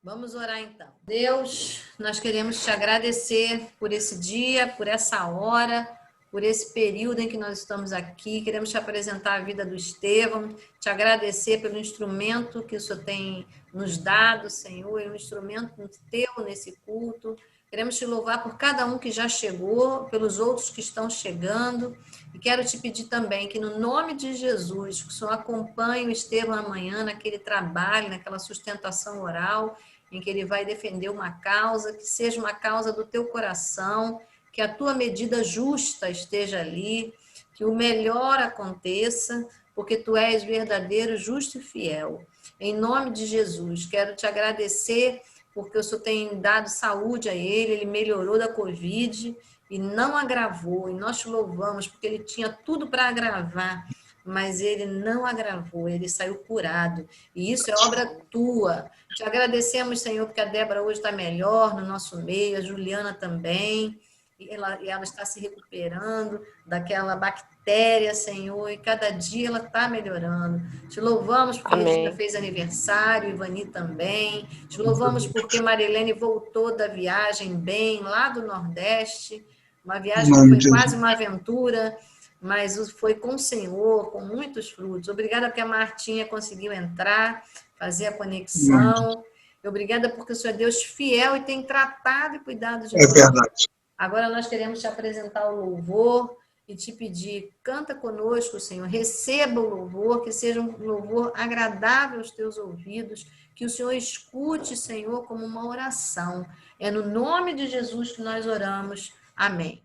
Vamos orar então. Deus, nós queremos te agradecer por esse dia, por essa hora, por esse período em que nós estamos aqui. Queremos te apresentar a vida do Estevão, te agradecer pelo instrumento que o Senhor tem nos dado, Senhor, e um instrumento teu nesse culto. Queremos te louvar por cada um que já chegou, pelos outros que estão chegando. E quero te pedir também que, no nome de Jesus, que o Senhor acompanhe o Estevão amanhã naquele trabalho, naquela sustentação oral, em que ele vai defender uma causa, que seja uma causa do teu coração, que a tua medida justa esteja ali, que o melhor aconteça, porque tu és verdadeiro, justo e fiel. Em nome de Jesus, quero te agradecer, porque o Senhor tem dado saúde a ele melhorou da Covid e não agravou, e nós te louvamos, porque ele tinha tudo para agravar, mas ele não agravou, ele saiu curado, e isso é obra tua. Te agradecemos, Senhor, porque a Débora hoje está melhor no nosso meio, a Juliana também, e ela está se recuperando daquela bactéria, Senhor, e cada dia ela está melhorando. Te louvamos porque Amém. Regina fez aniversário, Ivani também. Te louvamos porque Marilene voltou da viagem bem, lá do Nordeste, uma viagem que foi quase uma aventura, mas foi com o Senhor, com muitos frutos. Obrigada porque a Martinha conseguiu entrar, fazer a conexão. Obrigada porque o Senhor é Deus fiel e tem tratado e cuidado de nós. É verdade. Agora nós queremos te apresentar o louvor e te pedir, canta conosco, Senhor, receba o louvor, que seja um louvor agradável aos teus ouvidos, que o Senhor escute, Senhor, como uma oração. É no nome de Jesus que nós oramos. Amém.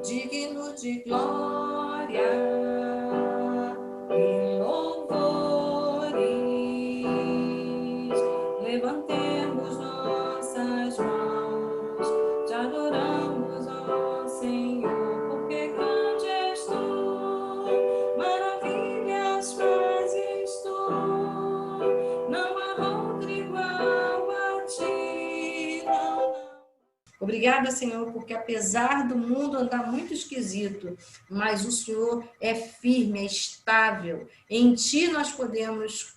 Digno de glória e louvores, levantemos nossas mãos, te adoramos, ó Senhor, porque grande és tu, maravilhas fazes tu, não há outro igual a ti, não. Obrigada, Senhor, porque apesar do mundo andar muito esquisito, mas o Senhor é firme, é estável. Em Ti nós podemos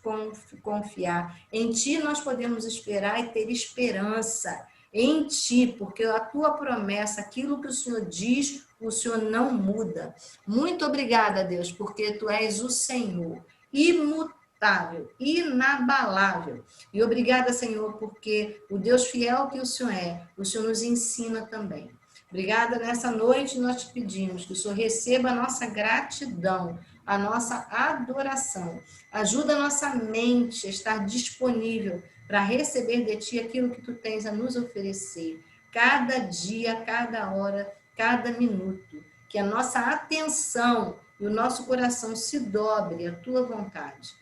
confiar, em Ti nós podemos esperar e ter esperança. Em Ti, porque a Tua promessa, aquilo que o Senhor diz, o Senhor não muda. Muito obrigada, Deus, porque Tu és o Senhor, imutável, inabalável. E obrigada, Senhor, porque o Deus fiel que o Senhor nos ensina também. Obrigada, nessa noite nós te pedimos que o Senhor receba a nossa gratidão, a nossa adoração. Ajuda a nossa mente a estar disponível para receber de Ti aquilo que Tu tens a nos oferecer. Cada dia, cada hora, cada minuto. Que a nossa atenção e o nosso coração se dobre à Tua vontade.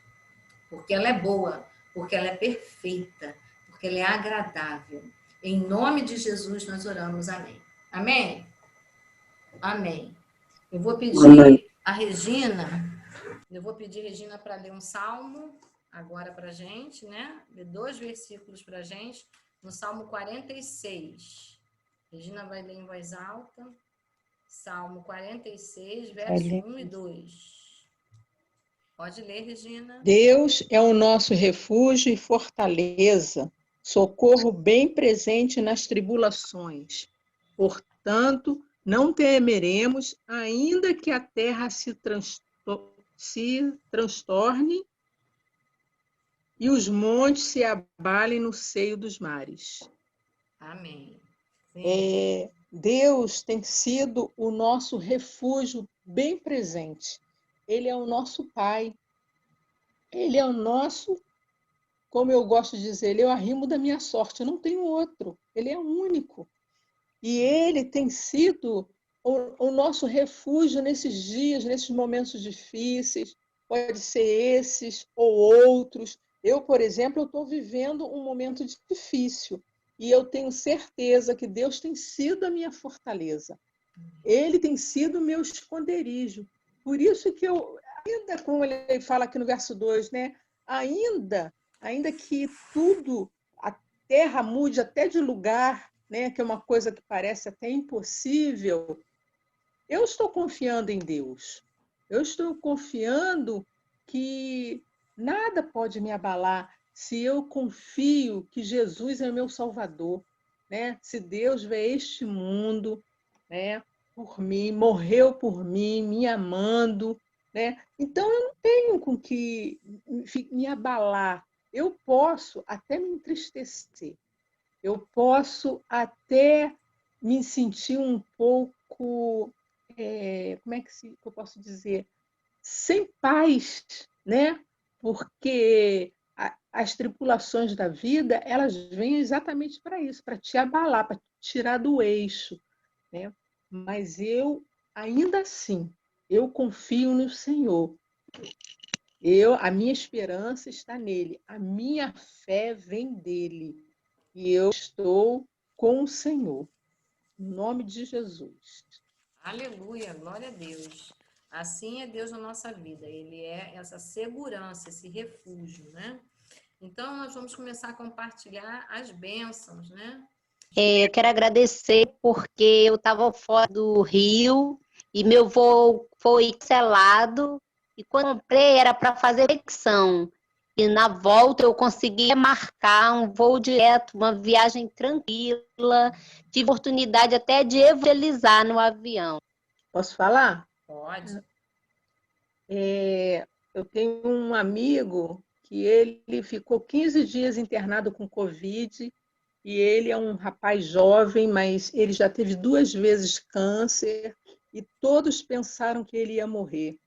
Porque ela é boa, porque ela é perfeita, porque ela é agradável. Em nome de Jesus nós oramos, amém. Amém? Amém. Eu vou pedir a Regina, para ler um salmo agora para a gente, né? Ler 2 versículos para a gente, no Salmo 46. Regina vai ler em voz alta. Salmo 46, versos 1 e 2. Pode ler, Regina. Deus é o nosso refúgio e fortaleza, socorro bem presente nas tribulações. Portanto, não temeremos, ainda que a terra se transtorne e os montes se abalem no seio dos mares. Amém. Deus tem sido o nosso refúgio bem presente. Ele é o nosso Pai. Ele é o nosso, como eu gosto de dizer, ele é o arrimo da minha sorte. Eu não tenho outro. Ele é único. E ele tem sido o nosso refúgio nesses dias, nesses momentos difíceis. Pode ser esses ou outros. Eu, por exemplo, estou vivendo um momento difícil. E eu tenho certeza que Deus tem sido a minha fortaleza. Ele tem sido o meu esconderijo. Por isso que eu, ainda como ele fala aqui no verso 2, né? Ainda que tudo, a terra mude até de lugar, né? Que é uma coisa que parece até impossível, eu estou confiando em Deus. Eu estou confiando que nada pode me abalar. se eu confio que Jesus é meu Salvador, né? Se Deus vê este mundo, né, por mim, morreu por mim, me amando, né? Então eu não tenho com que me abalar. Eu posso até me entristecer, eu posso até me sentir um pouco, como é que eu posso dizer, sem paz, né? Porque as tripulações da vida, elas vêm exatamente para isso, para te abalar, para te tirar do eixo, né? Mas eu, ainda assim, eu confio no Senhor. A minha esperança está nele, a minha fé vem dele. E eu estou com o Senhor, em nome de Jesus. Aleluia, glória a Deus. Assim é Deus na nossa vida. Ele é essa segurança, esse refúgio, né? Então, nós vamos começar a compartilhar as bênçãos, né? Eu quero agradecer porque eu estava fora do Rio e meu voo foi cancelado. E quando eu comprei era para fazer conexão. E na volta eu consegui marcar um voo direto, uma viagem tranquila. Tive oportunidade até de evangelizar no avião. Posso falar? Pode. Eu tenho um amigo que ele ficou 15 dias internado com Covid e ele é um rapaz jovem, mas ele já teve 2 vezes câncer e todos pensaram que ele ia morrer.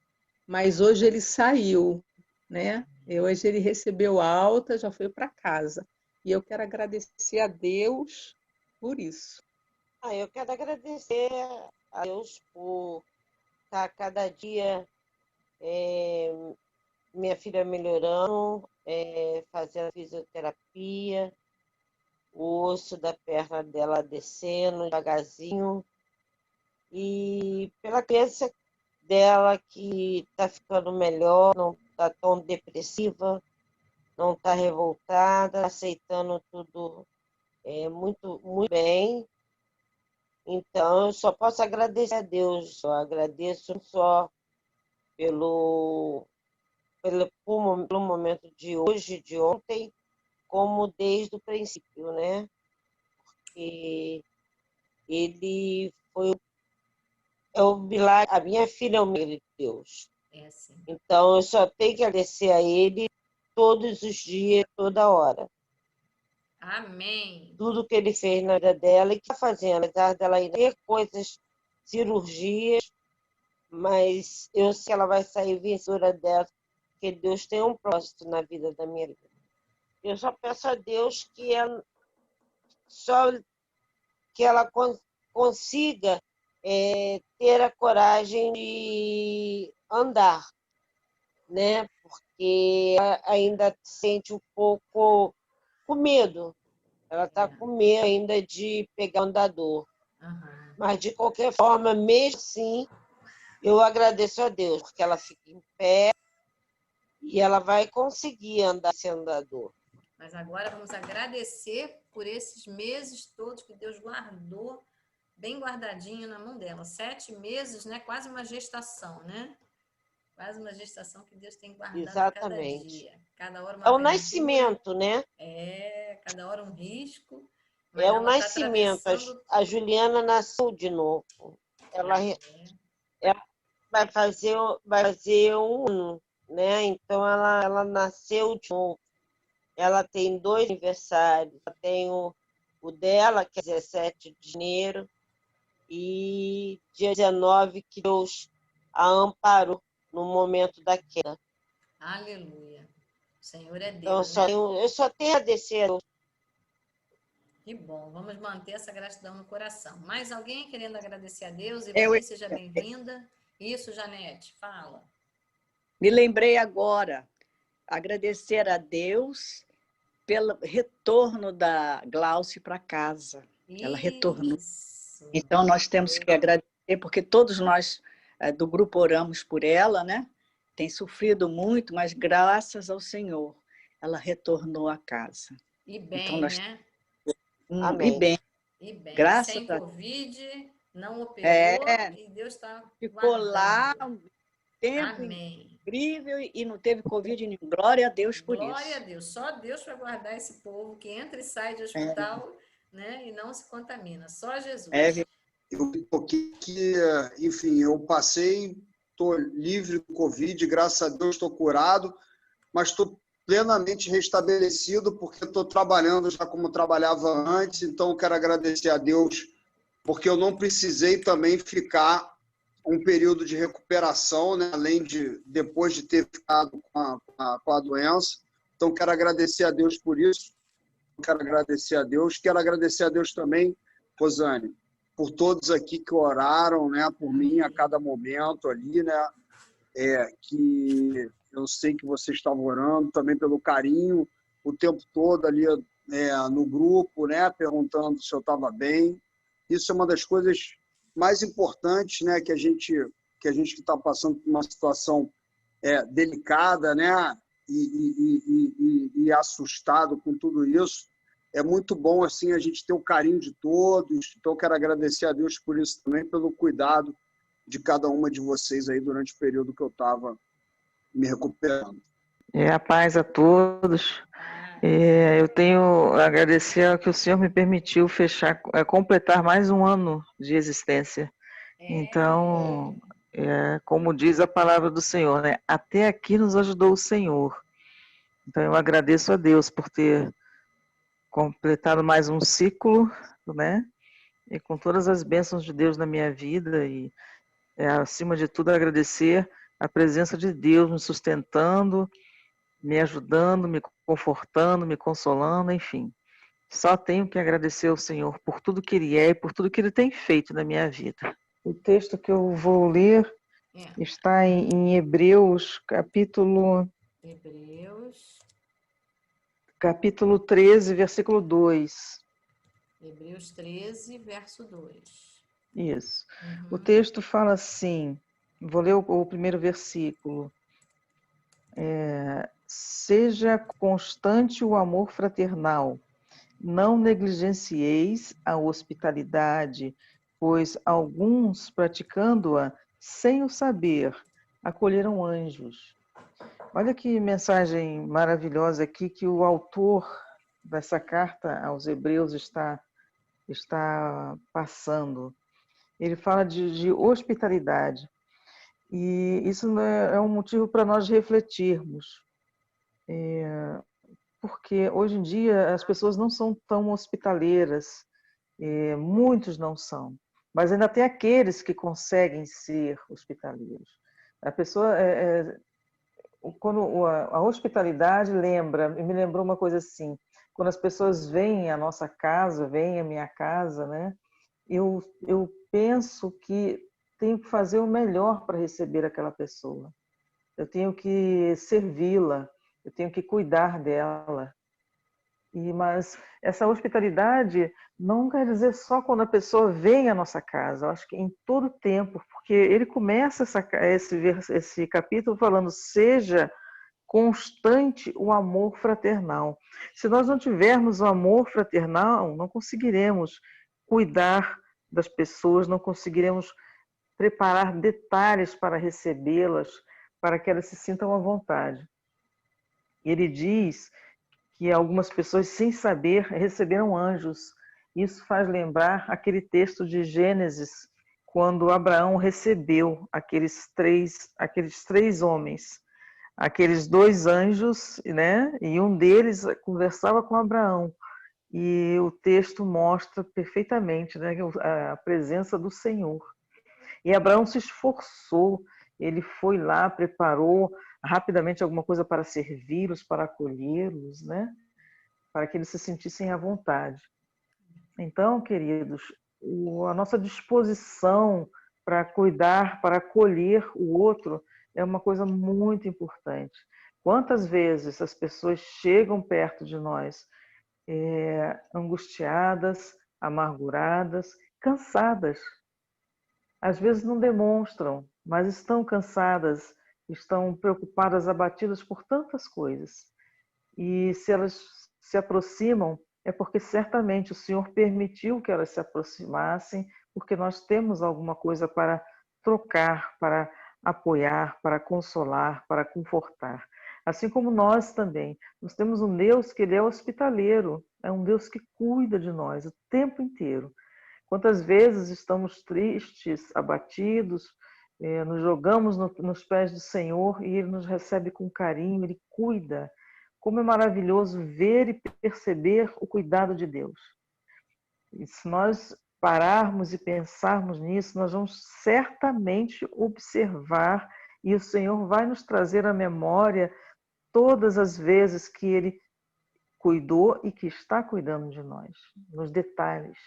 Mas hoje ele saiu, né? E hoje ele recebeu alta, já foi para casa. E eu quero agradecer a Deus por isso. Eu quero agradecer a Deus por estar cada dia minha filha melhorando, fazendo fisioterapia, o osso da perna dela descendo devagarzinho, e pela criança dela que está ficando melhor, não está tão depressiva, não está revoltada, aceitando tudo muito, muito bem. Então, eu só posso agradecer a Deus. Eu agradeço não só pelo momento de hoje, de ontem, como desde o princípio, né? Porque ele é o milagre, a minha filha é o milagre de Deus. É assim. Então, eu só tenho que agradecer a ele todos os dias, toda hora. Amém. Tudo que ele fez na vida dela e que está fazendo, apesar dela ainda ter coisas, cirurgias, mas eu sei que ela vai sair vencedora dela, porque Deus tem um propósito na vida da minha vida. Eu só peço a Deus que ela consiga ter a coragem de andar, né? Porque ela ainda sente um pouco com medo. Ela está com medo ainda de pegar o andador. Uhum. Mas, de qualquer forma, mesmo assim, eu agradeço a Deus, porque ela fica em pé e ela vai conseguir andar esse andador. Mas agora vamos agradecer por esses meses todos que Deus guardou, bem guardadinho na mão dela. 7 meses, né? Quase uma gestação, né? Quase uma gestação que Deus tem guardado a cada Exatamente. dia. Cada hora uma É o aventura. nascimento, né? Cada hora um risco. Mas É o ela está nascimento. atravessando. A Juliana nasceu de novo. Ela vai fazer 1 ano, né? Então ela nasceu de novo. Ela tem 2 aniversários. Ela tem o dela, que é 17 de janeiro, e dia 19, que Deus a amparou no momento da queda. Aleluia. O Senhor é Então Deus, né? eu só tenho a agradecer a Deus. Que bom. Vamos manter essa gratidão no coração. Mais alguém querendo agradecer a Deus? Eu Ivani, seja bem-vinda. Isso, Janete, fala. me lembrei agora, agradecer a Deus pelo retorno da Glauce para casa. Ela retornou. Isso. Então, nós temos que agradecer, porque todos nós do grupo oramos por ela, né? Tem sofrido muito, mas graças ao Senhor, ela retornou a casa. E bem, Então, nós... né? E Amém. bem, E bem. graças Sem a Covid, não operou É, e Deus está ficou lá guardando. tempo Amém. incrível e não teve Covid nenhum. Glória a Deus por Glória isso. a Deus. Só Deus para guardar esse povo que entra e sai de hospital, né, e não se contamina. Só Jesus. É, Eu toquei que, enfim, eu passei, estou livre do Covid, graças a Deus estou curado, mas estou plenamente restabelecido porque estou trabalhando já como trabalhava antes, então quero agradecer a Deus porque eu não precisei também ficar um período de recuperação, né? Além de depois de ter ficado com a doença. Então quero agradecer a Deus por isso, quero agradecer a Deus também, Rosane, por todos aqui que oraram, né, por mim a cada momento ali, né, que eu sei que vocês estavam orando, também pelo carinho o tempo todo ali no grupo, né, perguntando se eu estava bem. Isso é uma das coisas mais importantes, né, que a gente que está passando por uma situação delicada, né, e assustado com tudo isso. É muito bom assim a gente ter o carinho de todos. Então quero agradecer a Deus por isso também, pelo cuidado de cada uma de vocês aí durante o período que eu estava me recuperando. A paz a todos. Eu tenho a agradecer ao que o Senhor me permitiu completar mais um ano de existência. Então, como diz a palavra do Senhor, né? Até aqui nos ajudou o Senhor. Então eu agradeço a Deus por ter completado mais um ciclo, né? E com todas as bênçãos de Deus na minha vida e, acima de tudo, agradecer a presença de Deus me sustentando, me ajudando, me confortando, me consolando, enfim. Só tenho que agradecer ao Senhor por tudo que Ele é e por tudo que Ele tem feito na minha vida. O texto que eu vou ler está em Hebreus, capítulo 13, versículo 2. Hebreus 13, verso 2. Isso. O texto fala assim, vou ler o primeiro versículo. Seja constante o amor fraternal, não negligencieis a hospitalidade, pois alguns, praticando-a sem o saber, acolheram anjos. Olha que mensagem maravilhosa aqui que o autor dessa carta aos Hebreus está passando. Ele fala de hospitalidade. E isso é um motivo para nós refletirmos. Porque hoje em dia as pessoas não são tão hospitaleiras, muitos não são, mas ainda tem aqueles que conseguem ser hospitaleiros. A pessoa, quando a hospitalidade me lembrou uma coisa assim, quando as pessoas vêm à nossa casa, vêm à minha casa, né? Eu penso que tenho que fazer o melhor para receber aquela pessoa. Eu tenho que servi-la, eu tenho que cuidar dela. Mas essa hospitalidade não quer dizer só quando a pessoa vem à nossa casa. Eu acho que em todo tempo, porque ele começa esse capítulo falando: seja constante o amor fraternal. Se nós não tivermos o amor fraternal, não conseguiremos cuidar das pessoas, não conseguiremos preparar detalhes para recebê-las, para que elas se sintam à vontade. Ele diz que algumas pessoas, sem saber, receberam anjos. Isso faz lembrar aquele texto de Gênesis, quando Abraão recebeu aqueles três homens, aqueles 2 anjos, né? E um deles conversava com Abraão. E o texto mostra perfeitamente, né, a presença do Senhor. E Abraão se esforçou, ele foi lá, preparou rapidamente alguma coisa para servi-los, para acolhê-los, né? Para que eles se sentissem à vontade. Então, queridos, a nossa disposição para cuidar, para acolher o outro é uma coisa muito importante. Quantas vezes as pessoas chegam perto de nós angustiadas, amarguradas, cansadas. Às vezes não demonstram, mas estão cansadas, estão preocupadas, abatidas por tantas coisas. E se elas se aproximam, é porque certamente o Senhor permitiu que elas se aproximassem, porque nós temos alguma coisa para trocar, para apoiar, para consolar, para confortar. Assim como nós também. Nós temos um Deus que ele é hospitaleiro, é um Deus que cuida de nós o tempo inteiro. Quantas vezes estamos tristes, abatidos, nos jogamos nos pés do Senhor e Ele nos recebe com carinho, Ele cuida. Como é maravilhoso ver e perceber o cuidado de Deus. E se nós pararmos e pensarmos nisso, nós vamos certamente observar e o Senhor vai nos trazer à memória todas as vezes que Ele cuidou e que está cuidando de nós, nos detalhes.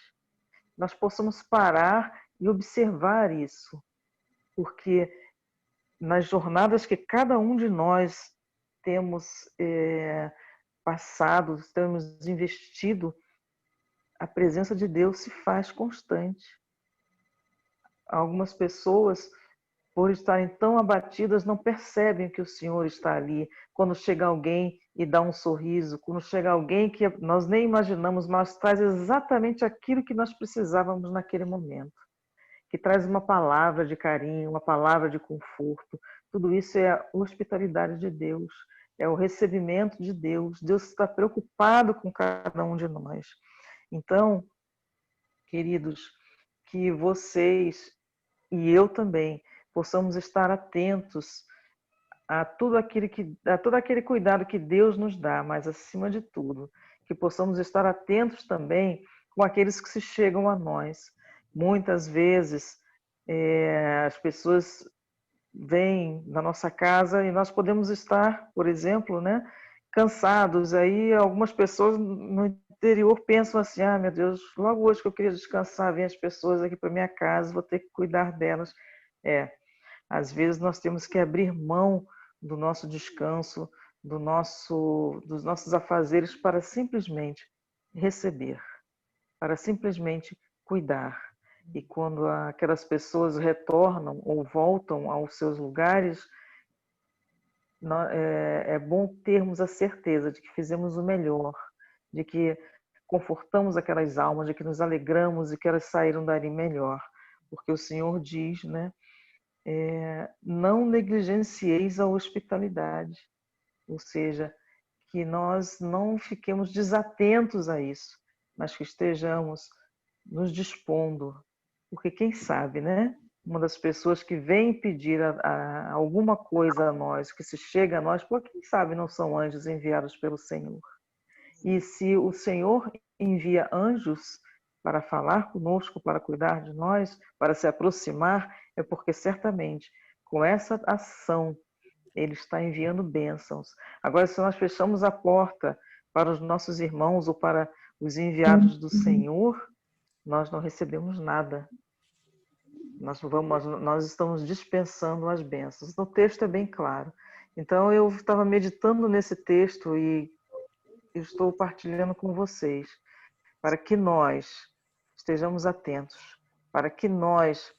Nós possamos parar e observar isso, porque nas jornadas que cada um de nós temos passado, temos investido, a presença de Deus se faz constante. Algumas pessoas, por estarem tão abatidas, não percebem que o Senhor está ali. Quando chega alguém e dá um sorriso, quando chega alguém que nós nem imaginamos, mas traz exatamente aquilo que nós precisávamos naquele momento, que traz uma palavra de carinho, uma palavra de conforto. Tudo isso é a hospitalidade de Deus, é o recebimento de Deus. Deus está preocupado com cada um de nós. Então, queridos, que vocês e eu também possamos estar atentos a todo aquele cuidado que Deus nos dá, mas acima de tudo, que possamos estar atentos também com aqueles que se chegam a nós. Muitas vezes as pessoas vêm na nossa casa e nós podemos estar, por exemplo, né, cansados. Aí algumas pessoas no interior pensam assim: ah, meu Deus, logo hoje que eu queria descansar, vem as pessoas aqui para minha casa, vou ter que cuidar delas. Às vezes nós temos que abrir mão do nosso descanso, dos nossos afazeres para simplesmente receber, para simplesmente cuidar. E quando aquelas pessoas retornam ou voltam aos seus lugares, é bom termos a certeza de que fizemos o melhor, de que confortamos aquelas almas, de que nos alegramos e que elas saíram dali melhor. Porque o Senhor diz, né? Não negligencieis a hospitalidade, ou seja, que nós não fiquemos desatentos a isso, mas que estejamos nos dispondo, porque quem sabe, né? Uma das pessoas que vem pedir alguma coisa a nós, que se chega a nós, porque quem sabe não são anjos enviados pelo Senhor. E se o Senhor envia anjos para falar conosco, para cuidar de nós, para se aproximar, é porque certamente com essa ação Ele está enviando bênçãos. Agora, se nós fechamos a porta para os nossos irmãos ou para os enviados do Senhor, nós não recebemos nada. Nós estamos dispensando as bênçãos. O texto é bem claro. Então, eu estava meditando nesse texto e estou partilhando com vocês, para que nós estejamos atentos, para que nós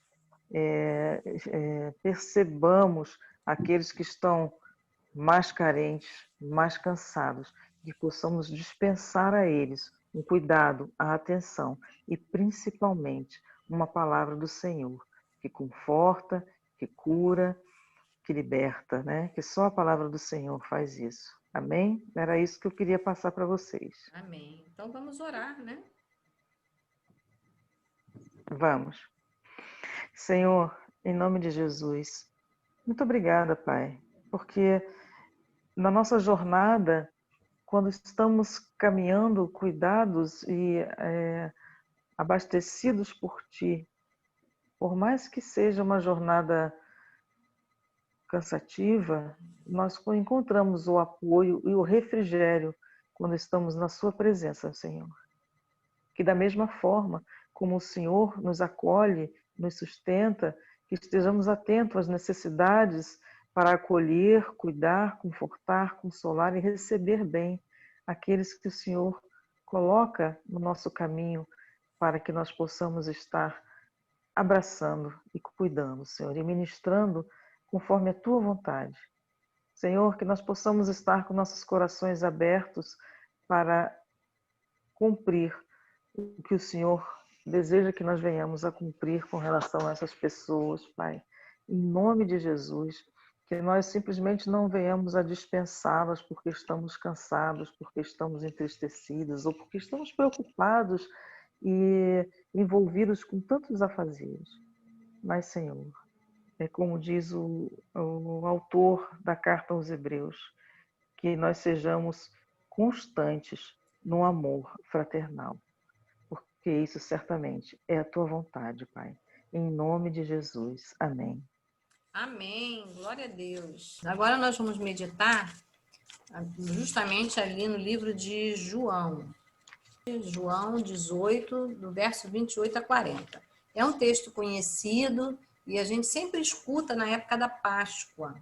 percebamos aqueles que estão mais carentes, mais cansados, que possamos dispensar a eles um cuidado, a atenção e principalmente uma palavra do Senhor que conforta, que cura, que liberta, né? Que só a palavra do Senhor faz isso. Amém? Era isso que eu queria passar para vocês. Amém. Então vamos orar, né? Vamos. Senhor, em nome de Jesus, muito obrigada, Pai, porque na nossa jornada, quando estamos caminhando cuidados e abastecidos por Ti, por mais que seja uma jornada cansativa, nós encontramos o apoio e o refrigério quando estamos na Sua presença, Senhor. Que da mesma forma como o Senhor nos acolhe, nos sustenta, que estejamos atentos às necessidades para acolher, cuidar, confortar, consolar e receber bem aqueles que o Senhor coloca no nosso caminho para que nós possamos estar abraçando e cuidando, Senhor, e ministrando conforme a Tua vontade. Senhor, que nós possamos estar com nossos corações abertos para cumprir o que o Senhor deseja que nós venhamos a cumprir com relação a essas pessoas, Pai, em nome de Jesus, que nós simplesmente não venhamos a dispensá-las porque estamos cansados, porque estamos entristecidos ou porque estamos preocupados e envolvidos com tantos afazeres. Mas, Senhor, é como diz o autor da carta aos Hebreus, que nós sejamos constantes no amor fraternal, porque isso certamente é a tua vontade, Pai. Em nome de Jesus. Amém. Amém. Glória a Deus. Agora nós vamos meditar justamente ali no livro de João. João 18, do verso 28 a 40. É um texto conhecido e a gente sempre escuta na época da Páscoa.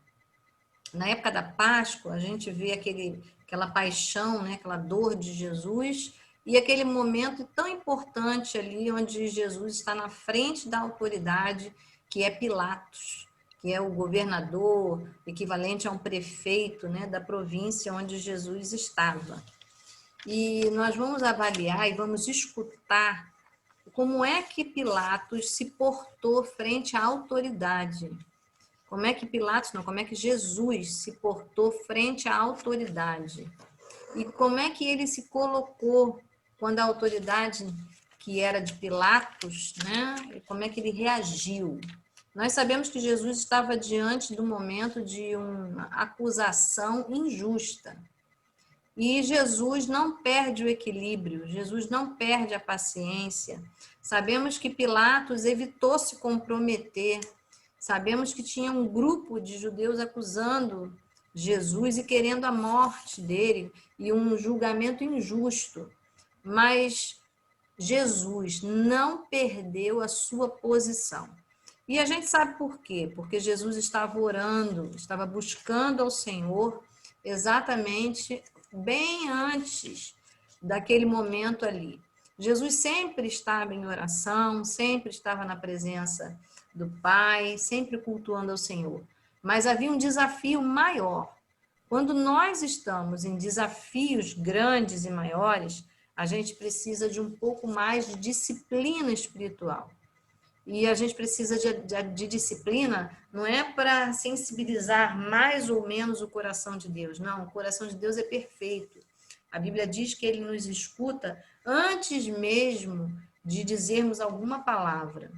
Na época da Páscoa, a gente vê aquela paixão, né, aquela dor de Jesus e aquele momento tão importante ali onde Jesus está na frente da autoridade, que é Pilatos, que é o governador, equivalente a um prefeito, né, da província onde Jesus estava. E nós vamos avaliar e vamos escutar como é que Pilatos se portou frente à autoridade. Como é que como é que Jesus se portou frente à autoridade? E como é que ele se colocou quando a autoridade que era de Pilatos, né? Como é que ele reagiu? Nós sabemos que Jesus estava diante do momento de uma acusação injusta. E Jesus não perde o equilíbrio, Jesus não perde a paciência. Sabemos que Pilatos evitou se comprometer. Sabemos que tinha um grupo de judeus acusando Jesus e querendo a morte dele e um julgamento injusto. Mas Jesus não perdeu a sua posição. E a gente sabe por quê? Porque Jesus estava orando, estava buscando ao Senhor exatamente bem antes daquele momento ali. Jesus sempre estava em oração, sempre estava na presença do Pai, sempre cultuando ao Senhor. Mas havia um desafio maior. Quando nós estamos em desafios grandes e maiores, a gente precisa de um pouco mais de disciplina espiritual. E a gente precisa de disciplina, não é para sensibilizar mais ou menos o coração de Deus. Não, o coração de Deus é perfeito. A Bíblia diz que ele nos escuta antes mesmo de dizermos alguma palavra.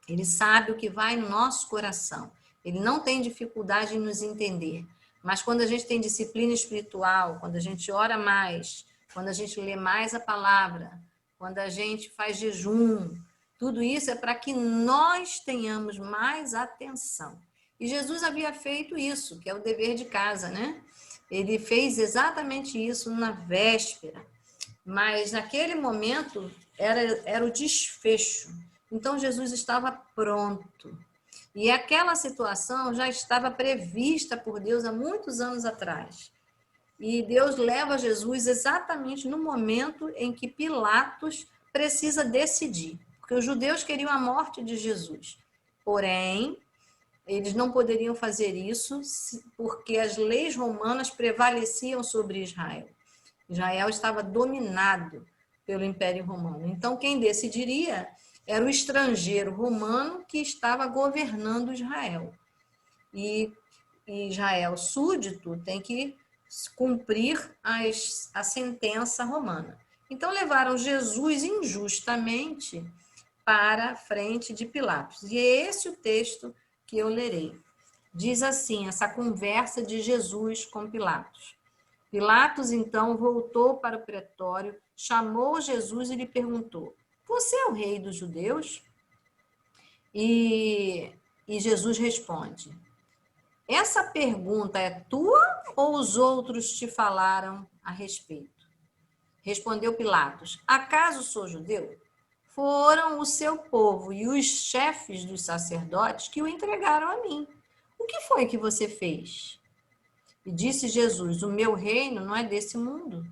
Ele sabe o que vai no nosso coração. Ele não tem dificuldade em nos entender. Mas quando a gente tem disciplina espiritual, quando a gente ora mais, quando a gente lê mais a palavra, quando a gente faz jejum, tudo isso é para que nós tenhamos mais atenção. E Jesus havia feito isso, que é o dever de casa, né? Ele fez exatamente isso na véspera. Mas naquele momento era o desfecho. Então Jesus estava pronto. E aquela situação já estava prevista por Deus há muitos anos atrás. E Deus leva Jesus exatamente no momento em que Pilatos precisa decidir. Porque os judeus queriam a morte de Jesus. Porém, eles não poderiam fazer isso porque as leis romanas prevaleciam sobre Israel. Israel estava dominado pelo Império Romano. Então, quem decidiria era o estrangeiro romano que estava governando Israel. E Israel súdito tem que cumprir a sentença romana. Então, levaram Jesus injustamente para a frente de Pilatos. E é esse o texto que eu lerei. Diz assim, essa conversa de Jesus com Pilatos. Pilatos, então, voltou para o pretório, chamou Jesus e lhe perguntou: você é o rei dos judeus? E Jesus responde: essa pergunta é tua ou os outros te falaram a respeito? Respondeu Pilatos: acaso sou judeu? Foram o seu povo e os chefes dos sacerdotes que o entregaram a mim. O que foi que você fez? E disse Jesus: o meu reino não é desse mundo.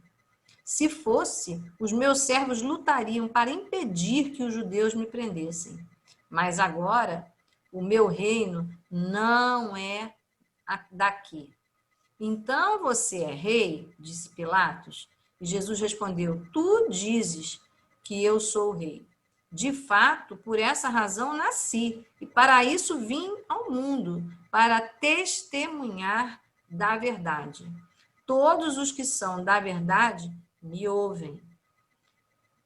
Se fosse, os meus servos lutariam para impedir que os judeus me prendessem. Mas agora, o meu reino não é daqui. Então você é rei? Disse Pilatos. E Jesus respondeu: tu dizes que eu sou o rei. De fato, por essa razão nasci, e para isso vim ao mundo, para testemunhar da verdade. Todos os que são da verdade me ouvem.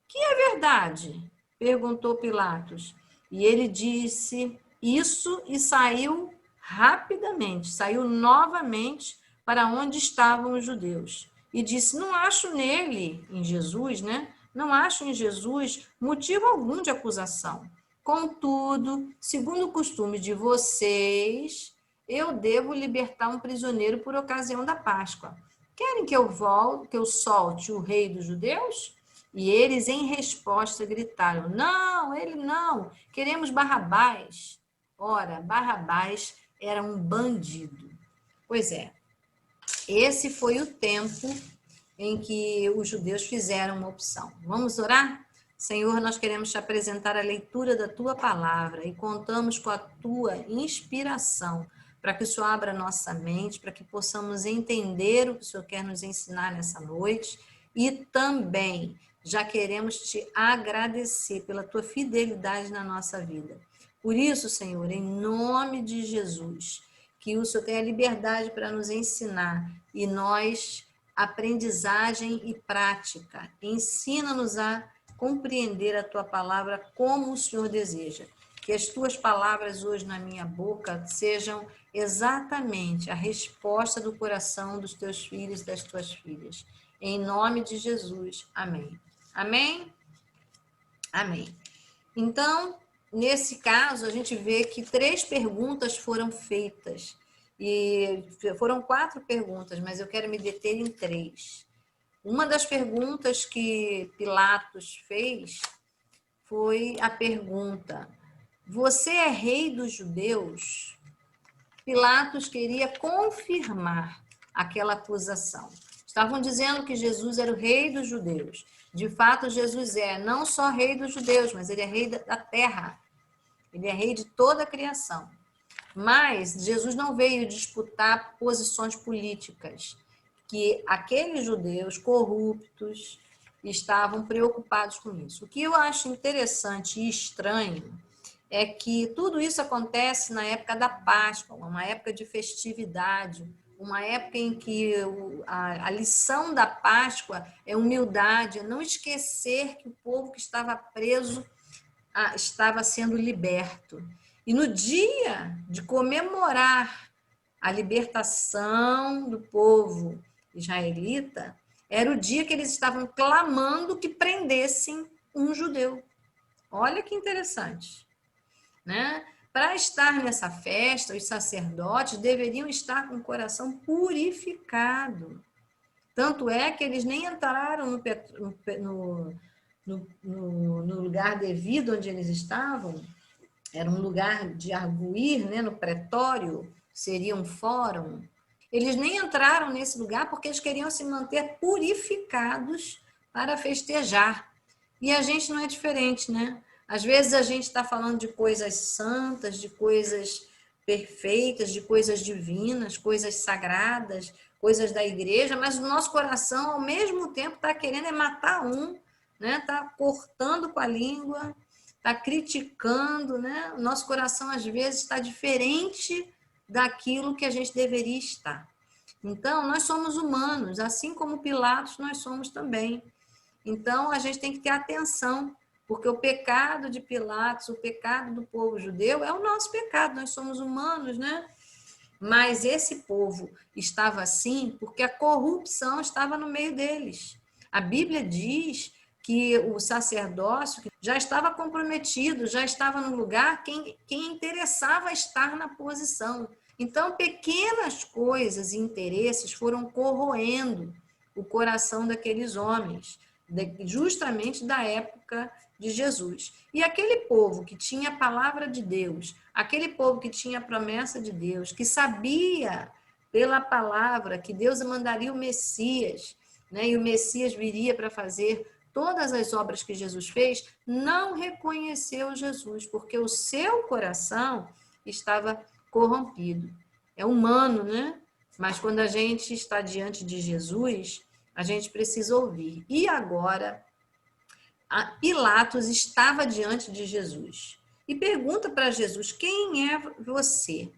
Que é verdade? Perguntou Pilatos. E ele disse isso e saiu rapidamente, saiu novamente para onde estavam os judeus. E disse, não acho nele, em Jesus, né? Não acho em Jesus motivo algum de acusação. Contudo, segundo o costume de vocês, eu devo libertar um prisioneiro por ocasião da Páscoa. Querem que eu solte o rei dos judeus? E eles, em resposta, gritaram, não, ele não, queremos Barrabás. Ora, Barrabás era um bandido. Pois é, esse foi o tempo em que os judeus fizeram uma opção. Vamos orar? Senhor, nós queremos te apresentar a leitura da tua palavra e contamos com a tua inspiração para que o Senhor abra nossa mente, para que possamos entender o que o Senhor quer nos ensinar nessa noite e também já queremos te agradecer pela tua fidelidade na nossa vida. Por isso, Senhor, em nome de Jesus, que o Senhor tenha liberdade para nos ensinar e nós, aprendizagem e prática, ensina-nos a compreender a tua palavra como o Senhor deseja. Que as tuas palavras hoje na minha boca sejam exatamente a resposta do coração dos teus filhos e das tuas filhas. Em nome de Jesus. Amém. Amém? Amém. Então, nesse caso, a gente vê que 3 perguntas foram feitas. E foram 4 perguntas, mas eu quero me deter em 3. Uma das perguntas que Pilatos fez foi a pergunta: você é rei dos judeus? Pilatos queria confirmar aquela acusação. Estavam dizendo que Jesus era o rei dos judeus. De fato, Jesus é não só rei dos judeus, mas ele é rei da terra. Ele é rei de toda a criação. Mas Jesus não veio disputar posições políticas, que aqueles judeus corruptos estavam preocupados com isso. O que eu acho interessante e estranho é que tudo isso acontece na época da Páscoa, uma época de festividade, uma época em que a lição da Páscoa é humildade, é não esquecer que o povo que estava preso estava sendo liberto. E no dia de comemorar a libertação do povo israelita, era o dia que eles estavam clamando que prendessem um judeu. Olha que interessante, né? Para estar nessa festa, os sacerdotes deveriam estar com o coração purificado. Tanto é que eles nem entraram no lugar devido onde eles estavam. Era um lugar de arguir, né? No pretório, seria um fórum. Eles nem entraram nesse lugar porque eles queriam se manter purificados para festejar. E a gente não é diferente, né? Às vezes a gente está falando de coisas santas, de coisas perfeitas, de coisas divinas, coisas sagradas, coisas da igreja, mas o nosso coração, ao mesmo tempo, está querendo matar um, né? Está cortando com a língua, está criticando, né? O nosso coração, às vezes, está diferente daquilo que a gente deveria estar. Então, nós somos humanos, assim como Pilatos, nós somos também. Então, a gente tem que ter atenção, porque o pecado de Pilatos, o pecado do povo judeu é o nosso pecado, nós somos humanos, né? Mas esse povo estava assim porque a corrupção estava no meio deles. A Bíblia diz que o sacerdócio já estava comprometido, já estava no lugar quem interessava estar na posição. Então, pequenas coisas e interesses foram corroendo o coração daqueles homens, justamente da época de Jesus. E aquele povo que tinha a palavra de Deus, aquele povo que tinha a promessa de Deus, que sabia pela palavra que Deus mandaria o Messias, né? E o Messias viria para fazer todas as obras que Jesus fez, não reconheceu Jesus, porque o seu coração estava corrompido. É humano, né? Mas quando a gente está diante de Jesus, a gente precisa ouvir. E agora, Pilatos estava diante de Jesus e pergunta para Jesus: quem é você?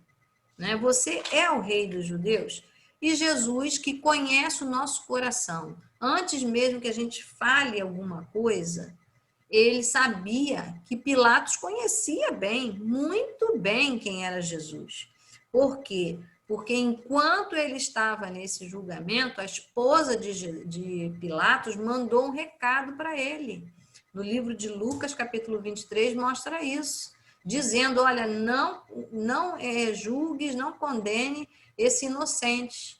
Né? Você é o rei dos judeus? E Jesus, que conhece o nosso coração, antes mesmo que a gente fale alguma coisa, ele sabia que Pilatos conhecia bem, muito bem, quem era Jesus. Por quê? Porque enquanto ele estava nesse julgamento, a esposa de Pilatos mandou um recado para ele. No livro de Lucas, capítulo 23, mostra isso, dizendo: olha, não julgues, não condene esse inocente,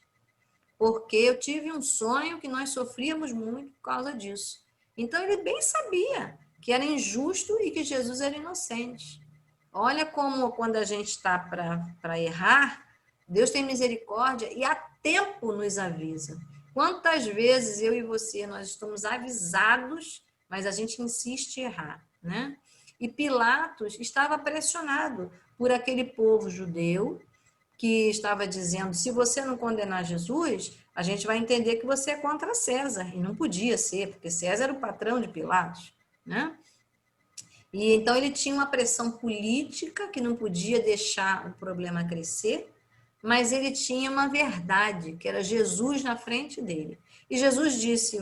porque eu tive um sonho que nós sofríamos muito por causa disso. Então, ele bem sabia que era injusto e que Jesus era inocente. Olha como, quando a gente está para errar, Deus tem misericórdia e a tempo nos avisa. Quantas vezes eu e você, nós estamos avisados, mas a gente insiste em errar, né? E Pilatos estava pressionado por aquele povo judeu que estava dizendo: se você não condenar Jesus, a gente vai entender que você é contra César. E não podia ser, porque César era o patrão de Pilatos, né? E então ele tinha uma pressão política que não podia deixar o problema crescer, mas ele tinha uma verdade, que era Jesus na frente dele. E Jesus disse: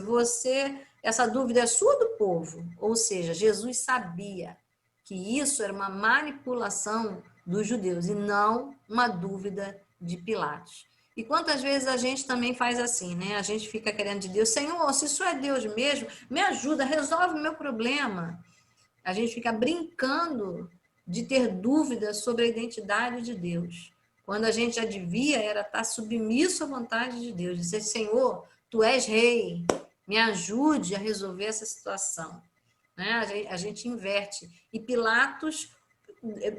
essa dúvida é sua, do povo. Ou seja, Jesus sabia que isso era uma manipulação dos judeus e não uma dúvida de Pilatos. E quantas vezes a gente também faz assim, né? A gente fica querendo de Deus: Senhor, se isso é Deus mesmo, me ajuda, resolve o meu problema. A gente fica brincando de ter dúvidas sobre a identidade de Deus, quando a gente já devia estar submisso à vontade de Deus, dizer: Senhor, tu és rei, me ajude a resolver essa situação. Né? A gente inverte. E Pilatos,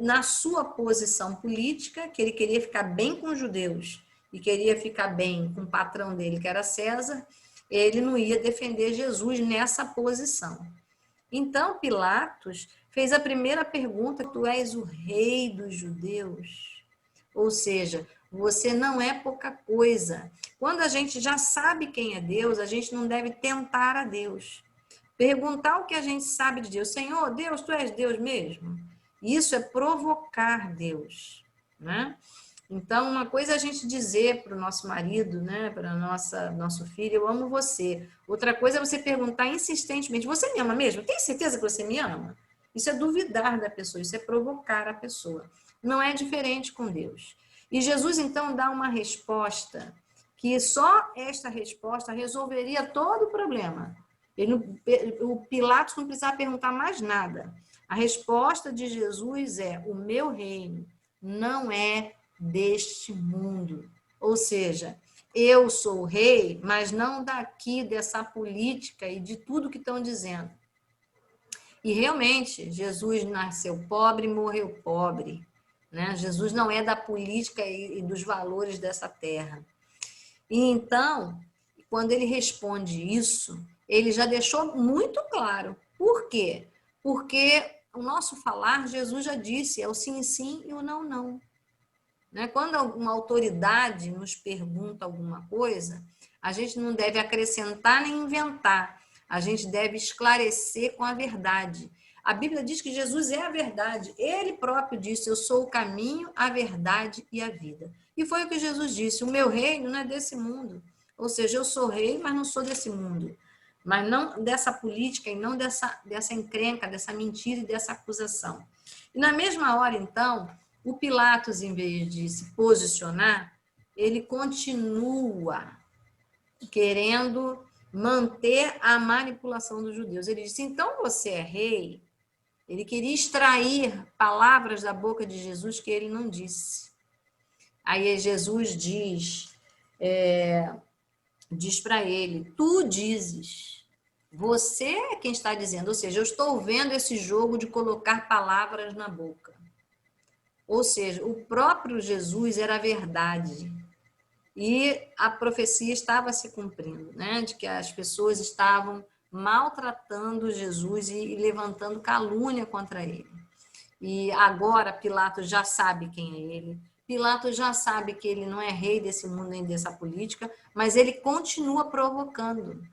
na sua posição política, que ele queria ficar bem com os judeus e queria ficar bem com o patrão dele, que era César, ele não ia defender Jesus nessa posição. Então, Pilatos fez a primeira pergunta: tu és o rei dos judeus? Ou seja, você não é pouca coisa. Quando a gente já sabe quem é Deus, a gente não deve tentar a Deus. Perguntar o que a gente sabe de Deus: Senhor, Deus, tu és Deus mesmo? Isso é provocar Deus, né? Então, uma coisa é a gente dizer para o nosso marido, né, para nosso filho: eu amo você. Outra coisa é você perguntar insistentemente: você me ama mesmo? Tem certeza que você me ama? Isso é duvidar da pessoa, isso é provocar a pessoa. Não é diferente com Deus. E Jesus, então, dá uma resposta que só esta resposta resolveria todo o problema. O Pilatos não precisava perguntar mais nada. A resposta de Jesus é: o meu reino não é deste mundo. Ou seja, eu sou o rei, mas não daqui, dessa política e de tudo que estão dizendo. E realmente, Jesus nasceu pobre e morreu pobre, né? Jesus não é da política e dos valores dessa terra. E então, quando ele responde isso, ele já deixou muito claro. Por quê? Porque o nosso falar, Jesus já disse, é o sim, sim e o não, não. Quando uma autoridade nos pergunta alguma coisa, a gente não deve acrescentar nem inventar, a gente deve esclarecer com a verdade. A Bíblia diz que Jesus é a verdade, ele próprio disse: eu sou o caminho, a verdade e a vida. E foi o que Jesus disse: o meu reino não é desse mundo. Ou seja, eu sou rei, mas não sou desse mundo. Mas não dessa política e não dessa encrenca, dessa mentira e dessa acusação. E na mesma hora, então, o Pilatos, em vez de se posicionar, ele continua querendo manter a manipulação dos judeus. Ele disse: então você é rei? Ele queria extrair palavras da boca de Jesus que ele não disse. Aí Jesus diz para ele: tu dizes, você é quem está dizendo. Ou seja, eu estou vendo esse jogo de colocar palavras na boca. Ou seja, o próprio Jesus era a verdade. E a profecia estava se cumprindo, né? De que as pessoas estavam maltratando Jesus e levantando calúnia contra ele. E agora Pilatos já sabe quem é ele. Pilatos já sabe que ele não é rei desse mundo nem dessa política, mas ele continua provocando.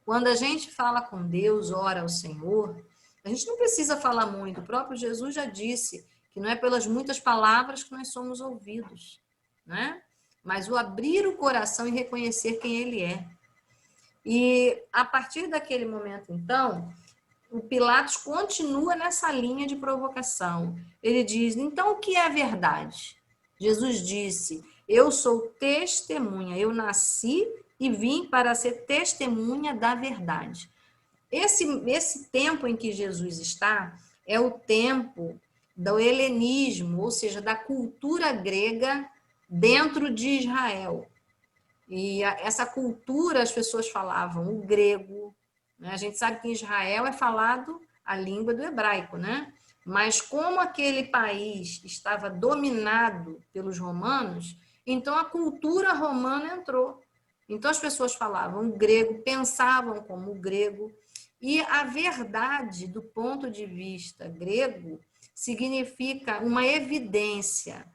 Quando a gente fala com Deus, ora ao Senhor, a gente não precisa falar muito. O próprio Jesus já disse que não é pelas muitas palavras que nós somos ouvidos, né? Mas o abrir o coração e reconhecer quem Ele é. E a partir daquele momento, então, o Pilatos continua nessa linha de provocação. Ele diz, então o que é a verdade? Jesus disse, eu sou testemunha, eu nasci e vim para ser testemunha da verdade. Esse tempo em que Jesus está é o tempo do helenismo, ou seja, da cultura grega dentro de Israel. E essa cultura, as pessoas falavam o grego, né? A gente sabe que em Israel é falado a língua do hebraico, né? Mas como aquele país estava dominado pelos romanos, então a cultura romana entrou. Então as pessoas falavam o grego, pensavam como o grego, e a verdade, do ponto de vista grego, significa uma evidência,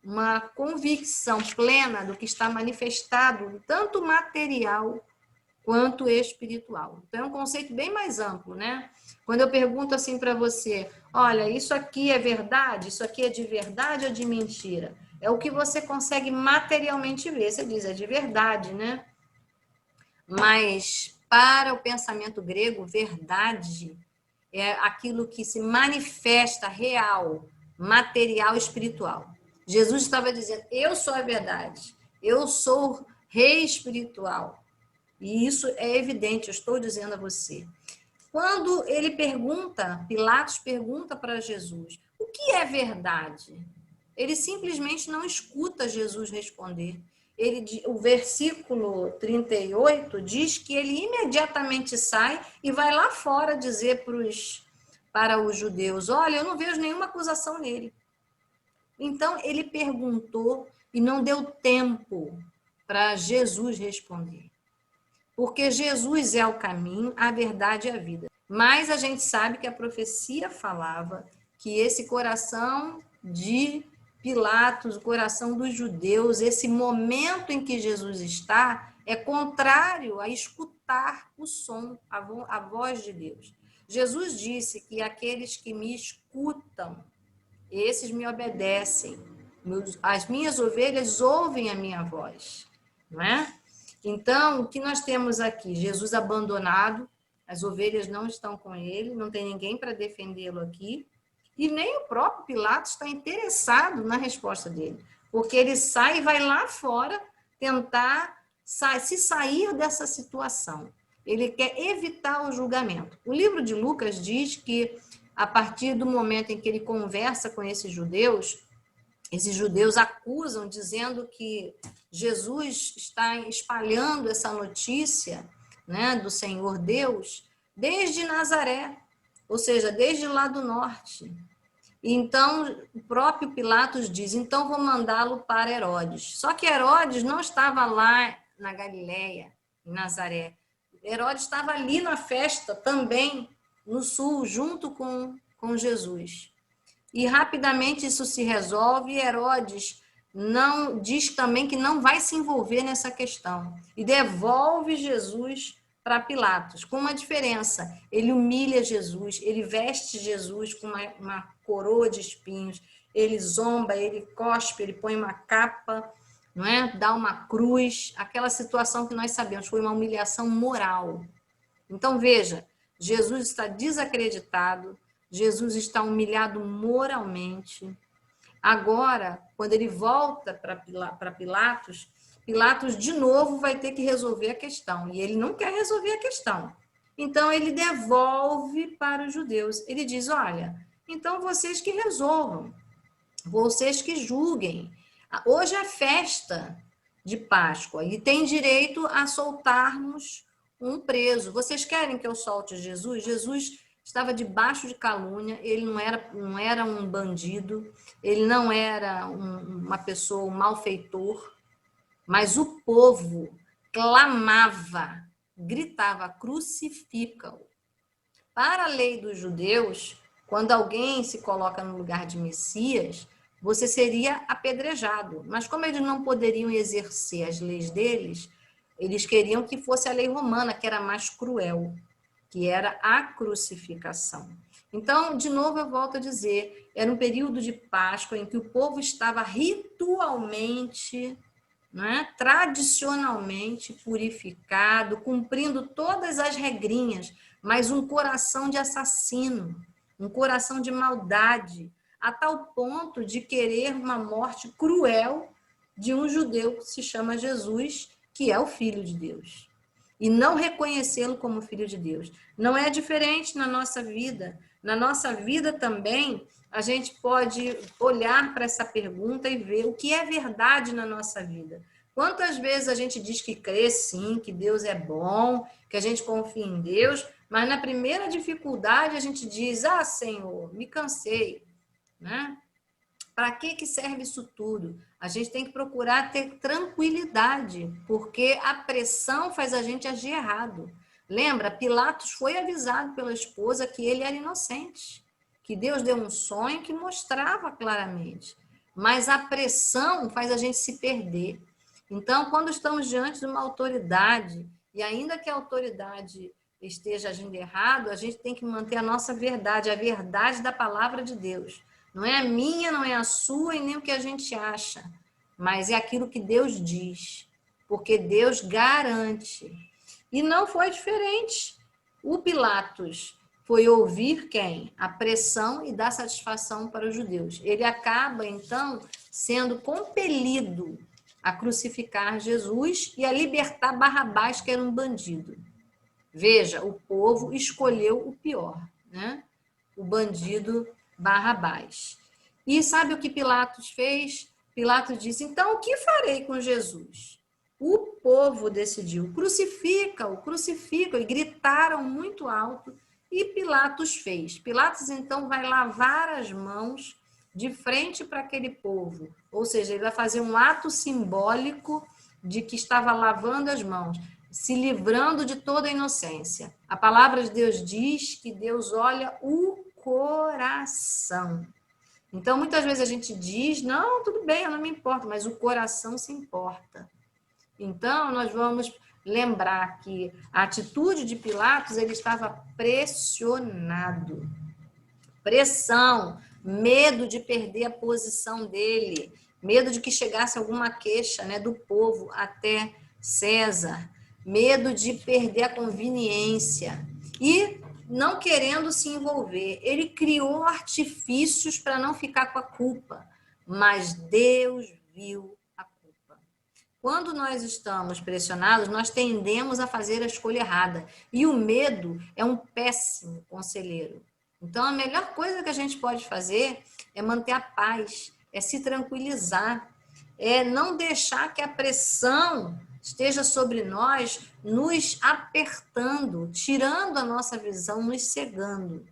uma convicção plena do que está manifestado, tanto material quanto espiritual. Então, é um conceito bem mais amplo, né? Quando eu pergunto assim para você, olha, isso aqui é verdade? Isso aqui é de verdade ou de mentira? É o que você consegue materialmente ver. Você diz, é de verdade, né? Mas, para o pensamento grego, verdade é aquilo que se manifesta real, material, espiritual. Jesus estava dizendo, eu sou a verdade, eu sou rei espiritual. E isso é evidente, eu estou dizendo a você. Quando ele pergunta, Pilatos pergunta para Jesus, o que é verdade? Ele simplesmente não escuta Jesus responder. O versículo 38 diz que ele imediatamente sai e vai lá fora dizer para os judeus, olha, eu não vejo nenhuma acusação nele. Então, ele perguntou e não deu tempo para Jesus responder. Porque Jesus é o caminho, a verdade e a vida. Mas a gente sabe que a profecia falava que esse coração de Pilatos, o coração dos judeus, esse momento em que Jesus está, é contrário a escutar o som, a voz de Deus. Jesus disse que aqueles que me escutam, esses me obedecem. As minhas ovelhas ouvem a minha voz, não é? Então, o que nós temos aqui? Jesus abandonado, as ovelhas não estão com ele, não tem ninguém para defendê-lo aqui, e nem o próprio Pilatos está interessado na resposta dele, porque ele sai e vai lá fora tentar se sair dessa situação. Ele quer evitar o julgamento. O livro de Lucas diz que, a partir do momento em que ele conversa com esses judeus acusam, dizendo que Jesus está espalhando essa notícia, né, do Senhor Deus desde Nazaré, ou seja, desde lá do norte. Então, o próprio Pilatos diz, então vou mandá-lo para Herodes. Só que Herodes não estava lá na Galileia, em Nazaré. Herodes estava ali na festa também, no sul, junto com Jesus. E rapidamente isso se resolve e Herodes não diz também que não vai se envolver nessa questão e devolve Jesus para Pilatos, com uma diferença. Ele humilha Jesus, ele veste Jesus com uma coroa de espinhos, ele zomba, ele cospe, ele põe uma capa, não é? Dá uma cruz, aquela situação que nós sabemos, foi uma humilhação moral. Então, veja, Jesus está desacreditado, Jesus está humilhado moralmente. Agora, quando ele volta para Pilatos, Pilatos de novo vai ter que resolver a questão. E ele não quer resolver a questão. Então, ele devolve para os judeus. Ele diz, olha, então vocês que resolvam, vocês que julguem. Hoje é festa de Páscoa e tem direito a soltarmos um preso. Vocês querem que eu solte Jesus? Jesus estava debaixo de calúnia, ele não era um bandido, ele não era uma pessoa, um malfeitor, mas o povo clamava, gritava, crucifica-o. Para a lei dos judeus, quando alguém se coloca no lugar de Messias, você seria apedrejado. Mas como eles não poderiam exercer as leis deles, Eles queriam que fosse a lei romana, que era mais cruel, que era a crucificação. Então, de novo, eu volto a dizer, era um período de Páscoa em que o povo estava ritualmente, né, tradicionalmente purificado, cumprindo todas as regrinhas, mas um coração de assassino, um coração de maldade, a tal ponto de querer uma morte cruel de um judeu que se chama Jesus, que é o Filho de Deus, e não reconhecê-lo como Filho de Deus. Não é diferente na nossa vida. Na nossa vida também, a gente pode olhar para essa pergunta e ver o que é verdade na nossa vida. Quantas vezes a gente diz que crê sim, que Deus é bom, que a gente confia em Deus, mas na primeira dificuldade a gente diz, ah, Senhor, me cansei, né? Para que serve isso tudo? A gente tem que procurar ter tranquilidade, porque a pressão faz a gente agir errado. Lembra, Pilatos foi avisado pela esposa que ele era inocente, que Deus deu um sonho que mostrava claramente. Mas a pressão faz a gente se perder. Então, quando estamos diante de uma autoridade, e ainda que a autoridade esteja agindo errado, a gente tem que manter a nossa verdade, a verdade da palavra de Deus. Não é a minha, não é a sua e nem o que a gente acha, mas é aquilo que Deus diz, porque Deus garante. E não foi diferente. O Pilatos foi ouvir quem? A pressão e dar satisfação para os judeus. Ele acaba, então, sendo compelido a crucificar Jesus e a libertar Barrabás, que era um bandido. Veja, o povo escolheu o pior, né? O bandido Barrabás. E sabe o que Pilatos fez? Pilatos disse, então, o que farei com Jesus? O povo decidiu, crucifica, e gritaram muito alto, e Pilatos fez. Pilatos, então, vai lavar as mãos de frente para aquele povo, ou seja, ele vai fazer um ato simbólico de que estava lavando as mãos, se livrando de toda a inocência. A palavra de Deus diz que Deus olha o coração. Então, muitas vezes a gente diz, não, tudo bem, eu não me importo, mas o coração se importa. Então, nós vamos lembrar que a atitude de Pilatos, ele estava pressionado. Pressão, medo de perder a posição dele, medo de que chegasse alguma queixa, né, do povo até César, medo de perder a conveniência e não querendo se envolver. Ele criou artifícios para não ficar com a culpa, mas Deus viu a culpa. Quando nós estamos pressionados, nós tendemos a fazer a escolha errada. E o medo é um péssimo conselheiro. Então, a melhor coisa que a gente pode fazer é manter a paz, é se tranquilizar, é não deixar que a pressão esteja sobre nós, nos apertando, tirando a nossa visão, nos cegando.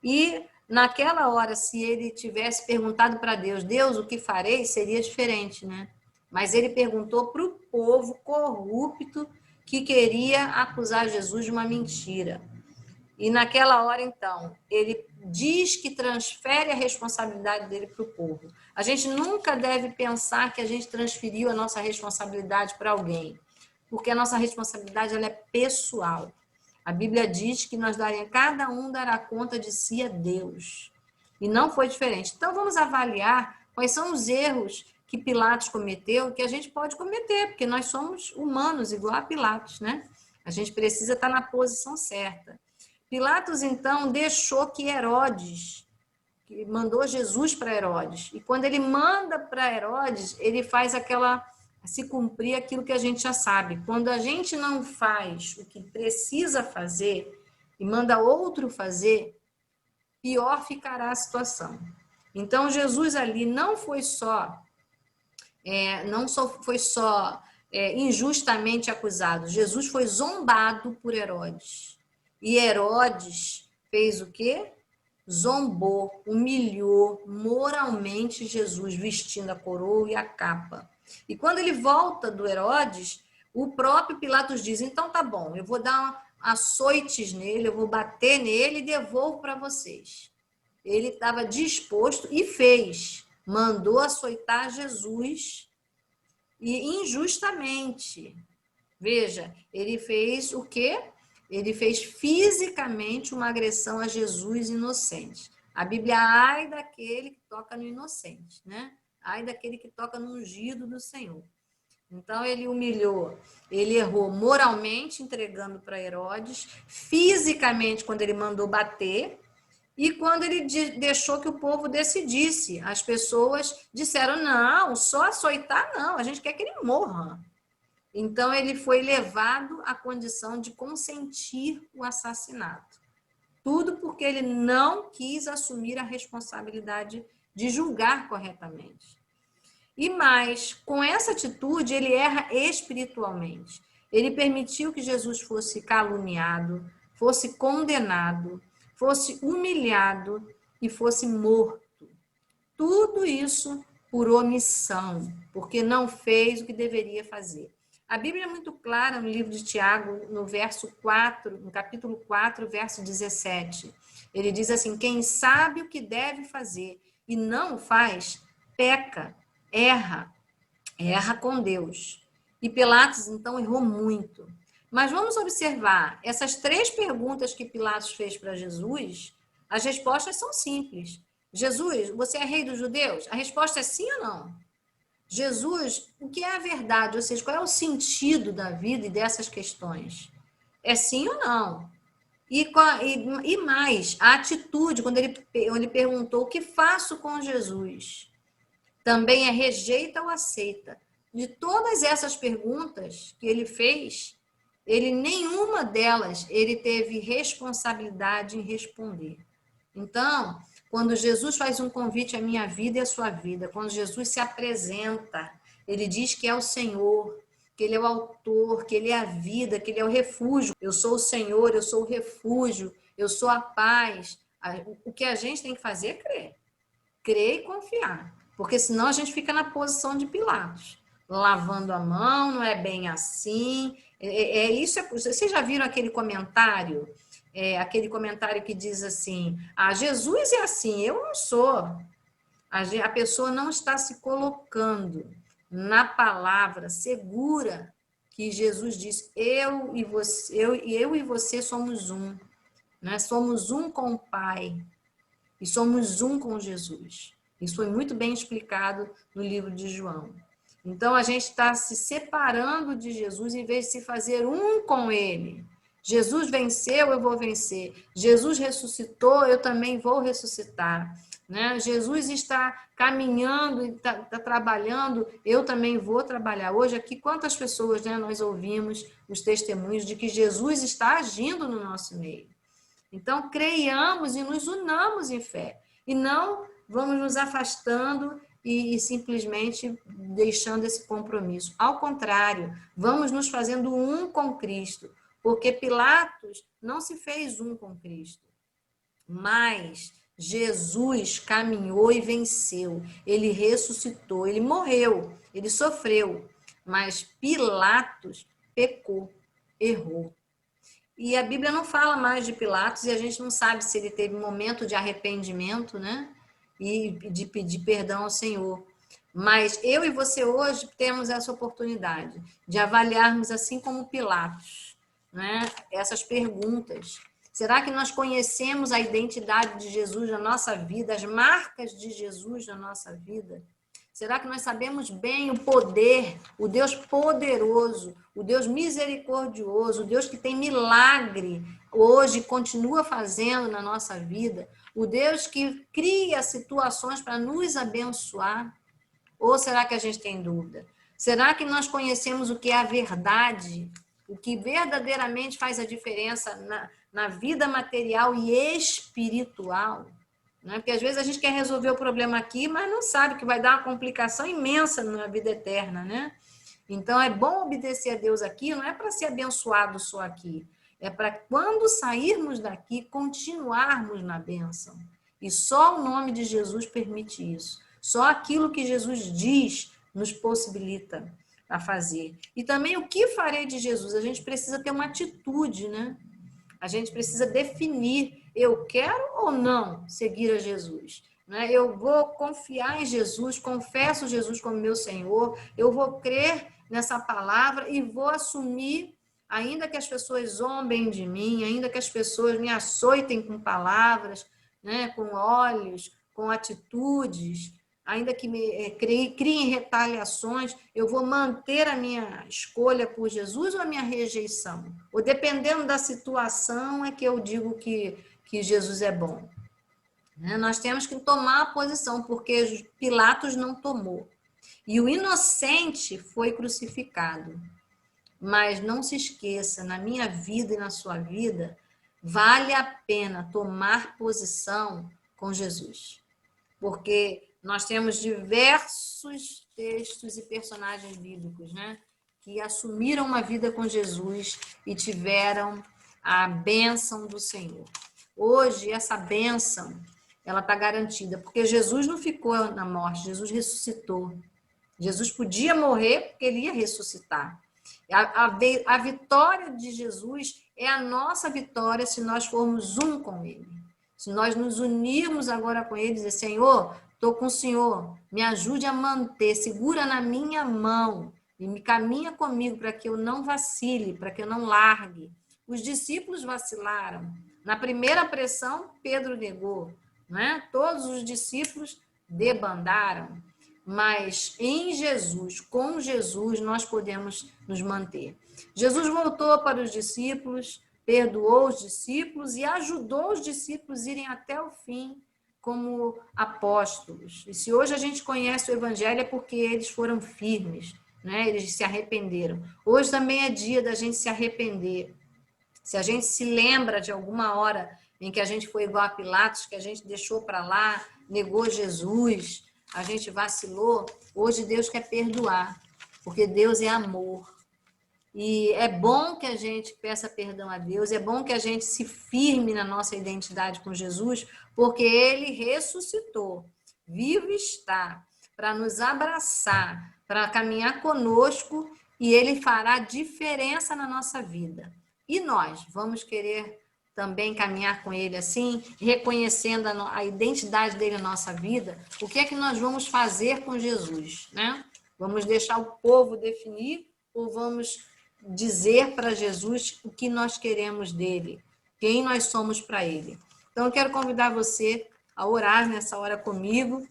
E naquela hora, se ele tivesse perguntado para Deus, Deus, o que farei? Seria diferente, né? Mas ele perguntou para o povo corrupto que queria acusar Jesus de uma mentira. E naquela hora, então, ele diz que transfere a responsabilidade dele para o povo. A gente nunca deve pensar que a gente transferiu a nossa responsabilidade para alguém, porque a nossa responsabilidade ela é pessoal. A Bíblia diz que cada um dará conta de si a Deus. E não foi diferente. Então, vamos avaliar quais são os erros que Pilatos cometeu, que a gente pode cometer, porque nós somos humanos, igual a Pilatos, né? A gente precisa estar na posição certa. Pilatos, então, deixou que Herodes, que mandou Jesus para Herodes, e quando ele manda para Herodes, ele faz se cumprir aquilo que a gente já sabe. Quando a gente não faz o que precisa fazer e manda outro fazer, pior ficará a situação. Então, Jesus ali não foi só injustamente acusado, Jesus foi zombado por Herodes. E Herodes fez o quê? Zombou, humilhou moralmente Jesus, vestindo a coroa e a capa. E quando ele volta do Herodes, o próprio Pilatos diz, então tá bom, eu vou dar açoites nele, eu vou bater nele e devolvo para vocês. Ele estava disposto e fez, mandou açoitar Jesus, e injustamente. Veja, ele fez o quê? Ele fez fisicamente uma agressão a Jesus inocente. A Bíblia, ai daquele que toca no inocente, né? Ai daquele que toca no ungido do Senhor. Então, ele humilhou, ele errou moralmente, entregando para Herodes, fisicamente, quando ele mandou bater, e quando ele deixou que o povo decidisse. As pessoas disseram, não, só açoitar não, a gente quer que ele morra. Então, ele foi levado à condição de consentir o assassinato. Tudo porque ele não quis assumir a responsabilidade de julgar corretamente. E mais, com essa atitude, ele erra espiritualmente. Ele permitiu que Jesus fosse caluniado, fosse condenado, fosse humilhado e fosse morto. Tudo isso por omissão, porque não fez o que deveria fazer. A Bíblia é muito clara no livro de Tiago, no verso 4, no capítulo 4, verso 17. Ele diz assim: quem sabe o que deve fazer e não o faz, peca, erra com Deus. E Pilatos, então, errou muito. Mas vamos observar, essas 3 perguntas que Pilatos fez para Jesus, as respostas são simples. Jesus, você é rei dos judeus? A resposta é sim ou não? Jesus, o que é a verdade? Ou seja, qual é o sentido da vida e dessas questões? É sim ou não? E mais, a atitude, quando ele perguntou, o que faço com Jesus? Também é rejeita ou aceita? De todas essas perguntas que ele fez, nenhuma delas ele teve responsabilidade em responder. Então, quando Jesus faz um convite à minha vida e à sua vida, quando Jesus se apresenta, ele diz que é o Senhor, que ele é o autor, que ele é a vida, que ele é o refúgio. Eu sou o Senhor, eu sou o refúgio, eu sou a paz. O que a gente tem que fazer é crer. Crer e confiar. Porque senão a gente fica na posição de Pilatos, lavando a mão, não é bem assim. Vocês já viram aquele comentário? Aquele comentário que diz assim: Jesus é assim, eu não sou. A pessoa não está se colocando na palavra segura que Jesus diz: eu e você somos um, né? Somos um com o Pai e somos um com Jesus. Isso foi muito bem explicado no livro de João. Então, a gente está se separando de Jesus em vez de se fazer um com ele. Jesus venceu, eu vou vencer. Jesus ressuscitou, eu também vou ressuscitar. Né? Jesus está caminhando, está trabalhando, eu também vou trabalhar. Hoje aqui, quantas pessoas, né, nós ouvimos os testemunhos de que Jesus está agindo no nosso meio. Então, creiamos e nos unamos em fé. E não vamos nos afastando e simplesmente deixando esse compromisso. Ao contrário, vamos nos fazendo um com Cristo. Porque Pilatos não se fez um com Cristo. Mas Jesus caminhou e venceu. Ele ressuscitou, ele morreu, ele sofreu. Mas Pilatos pecou, errou. E a Bíblia não fala mais de Pilatos e a gente não sabe se ele teve um momento de arrependimento, né? E de pedir perdão ao Senhor. Mas eu e você hoje temos essa oportunidade de avaliarmos assim como Pilatos, né? Essas perguntas. Será que nós conhecemos a identidade de Jesus na nossa vida, as marcas de Jesus na nossa vida? Será que nós sabemos bem o poder, o Deus poderoso, o Deus misericordioso, o Deus que tem milagre hoje, continua fazendo na nossa vida, o Deus que cria situações para nos abençoar? Ou será que a gente tem dúvida? Será que nós conhecemos o que é a verdade, o que verdadeiramente faz a diferença na vida material e espiritual? Né? Porque às vezes a gente quer resolver o problema aqui, mas não sabe que vai dar uma complicação imensa na vida eterna, né? Então é bom obedecer a Deus aqui, não é para ser abençoado só aqui, é para quando sairmos daqui continuarmos na bênção. E só o nome de Jesus permite isso. Só aquilo que Jesus diz nos possibilita a fazer. E também o que farei de Jesus? A gente precisa ter uma atitude, né? A gente precisa definir, eu quero ou não seguir a Jesus? Eu vou confiar em Jesus, confesso Jesus como meu Senhor, eu vou crer nessa palavra e vou assumir, ainda que as pessoas zombem de mim, ainda que as pessoas me açoitem com palavras, né, com olhos, com atitudes, ainda que me criem retaliações, eu vou manter a minha escolha por Jesus ou a minha rejeição? Ou dependendo da situação é que eu digo que Jesus é bom. Nós temos que tomar a posição, porque Pilatos não tomou. E o inocente foi crucificado. Mas não se esqueça, na minha vida e na sua vida, vale a pena tomar posição com Jesus. Porque nós temos diversos textos e personagens bíblicos, né, que assumiram uma vida com Jesus e tiveram a bênção do Senhor. Hoje, essa bênção, ela está garantida, porque Jesus não ficou na morte, Jesus ressuscitou. Jesus podia morrer porque ele ia ressuscitar. A vitória de Jesus é a nossa vitória se nós formos um com ele. Se nós nos unirmos agora com ele e dizer, Senhor, estou com o Senhor, me ajude a manter, segura na minha mão e me caminha comigo para que eu não vacile, para que eu não largue. Os discípulos vacilaram. Na primeira pressão, Pedro negou, né? Todos os discípulos debandaram. Mas em Jesus, com Jesus, nós podemos nos manter. Jesus voltou para os discípulos, perdoou os discípulos e ajudou os discípulos a irem até o fim como apóstolos. E se hoje a gente conhece o Evangelho é porque eles foram firmes, né? Eles se arrependeram. Hoje também é dia da gente se arrepender. Se a gente se lembra de alguma hora em que a gente foi igual a Pilatos, que a gente deixou para lá, negou Jesus, a gente vacilou, hoje Deus quer perdoar, porque Deus é amor. E é bom que a gente peça perdão a Deus, é bom que a gente se firme na nossa identidade com Jesus, porque ele ressuscitou, vivo está, para nos abraçar, para caminhar conosco, e ele fará diferença na nossa vida. E nós vamos querer também caminhar com ele assim, reconhecendo a identidade dele na nossa vida, o que é que nós vamos fazer com Jesus, né? Vamos deixar o povo definir ou vamos dizer para Jesus o que nós queremos dele, quem nós somos para ele? Então, eu quero convidar você a orar nessa hora comigo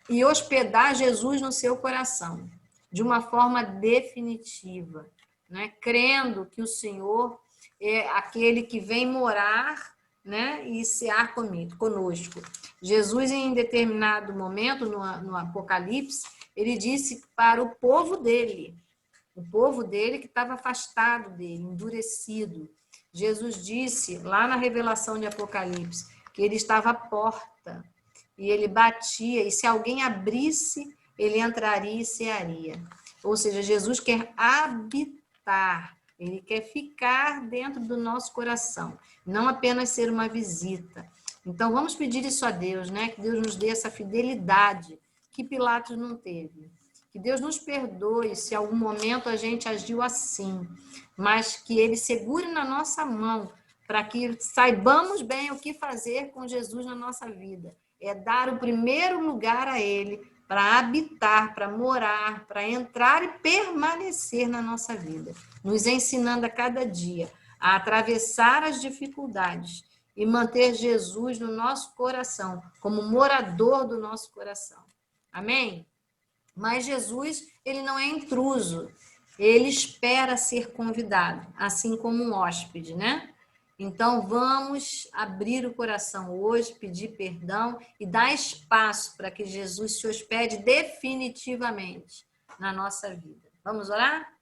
e hospedar Jesus no seu coração, de uma forma definitiva, né? Crendo que o Senhor é aquele que vem morar, né, e cear conosco. Jesus, em determinado momento, no Apocalipse, ele disse para o povo dele que estava afastado dele, endurecido. Jesus disse, lá na revelação de Apocalipse, que ele estava à porta, e ele batia, e se alguém abrisse, ele entraria e cearia. Ou seja, Jesus quer habitar, ele quer ficar dentro do nosso coração, não apenas ser uma visita. Então, vamos pedir isso a Deus, né? Que Deus nos dê essa fidelidade que Pilatos não teve. Que Deus nos perdoe se em algum momento a gente agiu assim, mas que ele segure na nossa mão para que saibamos bem o que fazer com Jesus na nossa vida. É dar o primeiro lugar a ele, para habitar, para morar, para entrar e permanecer na nossa vida, nos ensinando a cada dia a atravessar as dificuldades e manter Jesus no nosso coração, como morador do nosso coração. Amém? Mas Jesus, ele não é intruso, ele espera ser convidado, assim como um hóspede, né? Então, vamos abrir o coração hoje, pedir perdão e dar espaço para que Jesus se hospede definitivamente na nossa vida. Vamos orar?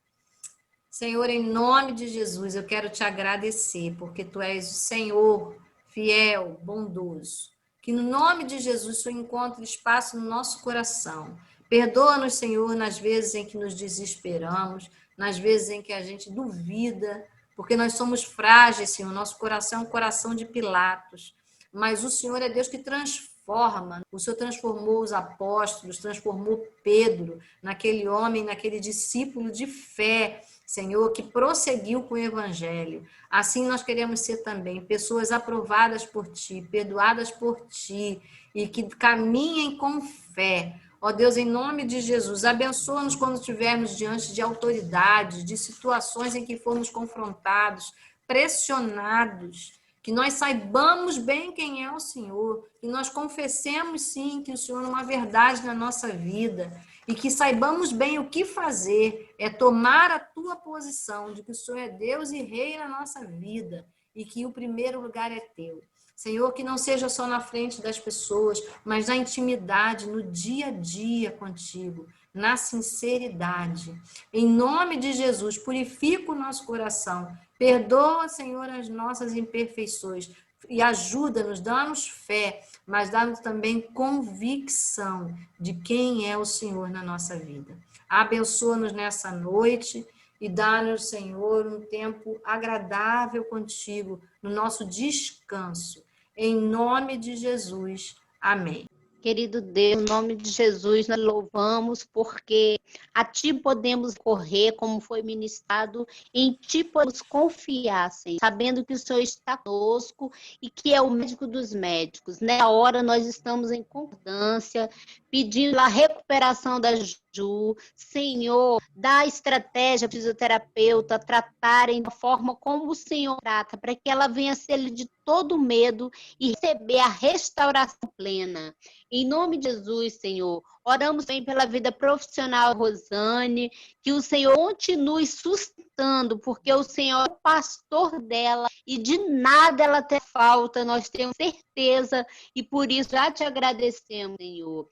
Senhor, em nome de Jesus, eu quero te agradecer, porque tu és o Senhor fiel, bondoso. Que no nome de Jesus, o Senhor encontre espaço no nosso coração. Perdoa-nos, Senhor, nas vezes em que nos desesperamos, nas vezes em que a gente duvida, porque nós somos frágeis, Senhor, nosso coração é um coração de Pilatos, mas o Senhor é Deus que transforma, o Senhor transformou os apóstolos, transformou Pedro naquele homem, naquele discípulo de fé, Senhor, que prosseguiu com o Evangelho. Assim nós queremos ser também pessoas aprovadas por Ti, perdoadas por Ti, e que caminhem com fé, Ó Deus, em nome de Jesus, abençoa-nos quando estivermos diante de autoridades, de situações em que formos confrontados, pressionados, que nós saibamos bem quem é o Senhor, que nós confessemos sim que o Senhor é uma verdade na nossa vida e que saibamos bem o que fazer, é tomar a tua posição de que o Senhor é Deus e Rei na nossa vida e que o primeiro lugar é teu. Senhor, que não seja só na frente das pessoas, mas na intimidade, no dia a dia contigo, na sinceridade. Em nome de Jesus, purifica o nosso coração. Perdoa, Senhor, as nossas imperfeições e ajuda-nos, dá-nos fé, mas dá-nos também convicção de quem é o Senhor na nossa vida. Abençoa-nos nessa noite e dá-nos, Senhor, um tempo agradável contigo, no nosso descanso. Em nome de Jesus. Amém. Querido Deus, em nome de Jesus, nós louvamos porque a Ti podemos correr, como foi ministrado, em Ti podemos confiar, Senhor, sabendo que o Senhor está conosco e que é o médico dos médicos. Nessa hora nós estamos em concordância, pedindo a recuperação da Ju. Senhor, dá estratégia para o fisioterapeuta tratarem da forma como o Senhor trata, para que ela venha ser de todo medo e receber a restauração plena. Em nome de Jesus, Senhor, oramos bem pela vida profissional da Rosane, que o Senhor continue sustentando, porque o Senhor é o pastor dela e de nada ela tem falta, nós temos certeza e por isso já te agradecemos, Senhor.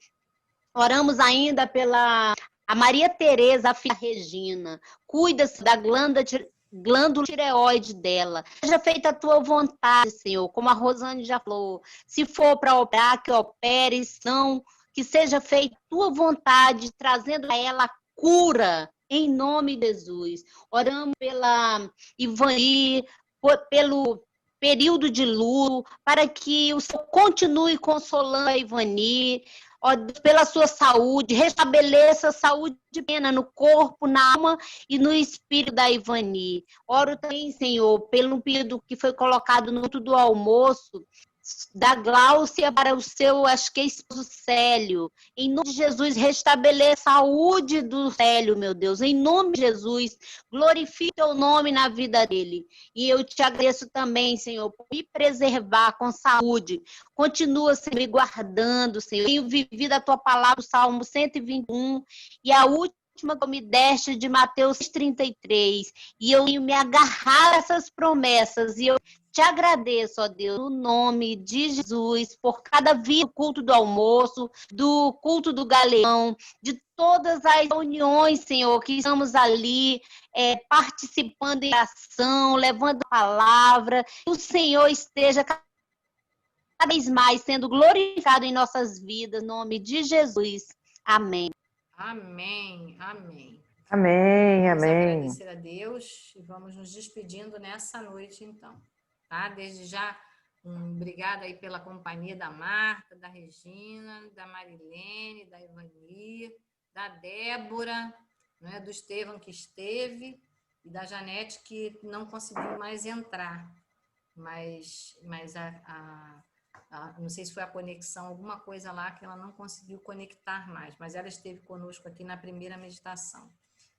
Oramos ainda pela a Maria Tereza, a filha da Regina, cuida-se da glândula tireoide dela. Seja feita a tua vontade, Senhor, como a Rosane já falou. Se for para operar, que opere, se não, que seja feita a tua vontade, trazendo a ela cura, em nome de Jesus. Oramos pela Ivani, pelo período de luto, para que o Senhor continue consolando a Ivani, ó Deus, pela sua saúde, restabeleça a saúde plena no corpo, na alma e no espírito da Ivani. Oro também, Senhor, pelo pedido que foi colocado no culto do almoço, da Gláucia para o seu, acho que é esposo Célio. Em nome de Jesus, restabeleça a saúde do Célio, meu Deus. Em nome de Jesus, glorifica o nome na vida dele. E eu te agradeço também, Senhor, por me preservar com saúde. Continua, Senhor, me guardando, Senhor. Tenho vivido a tua palavra, o Salmo 121, e a última que me deste de Mateus 33. E eu me agarrar a essas promessas, e eu te agradeço, ó Deus, no nome de Jesus, por cada dia do culto do almoço, do culto do galeão, de todas as reuniões, Senhor, que estamos ali participando em ação, levando a palavra, que o Senhor esteja cada vez mais sendo glorificado em nossas vidas, em nome de Jesus. Amém. Amém, amém. Amém, Vamos amém. agradecer a Deus e vamos nos despedindo nessa noite, então. Tá? Desde já, obrigada aí pela companhia da Marta, da Regina, da Marilene, da Ivani, da Débora, né, do Estevão que esteve e da Janete que não conseguiu mais entrar. Mas não sei se foi a conexão, alguma coisa lá que ela não conseguiu conectar mais, mas ela esteve conosco aqui na primeira meditação.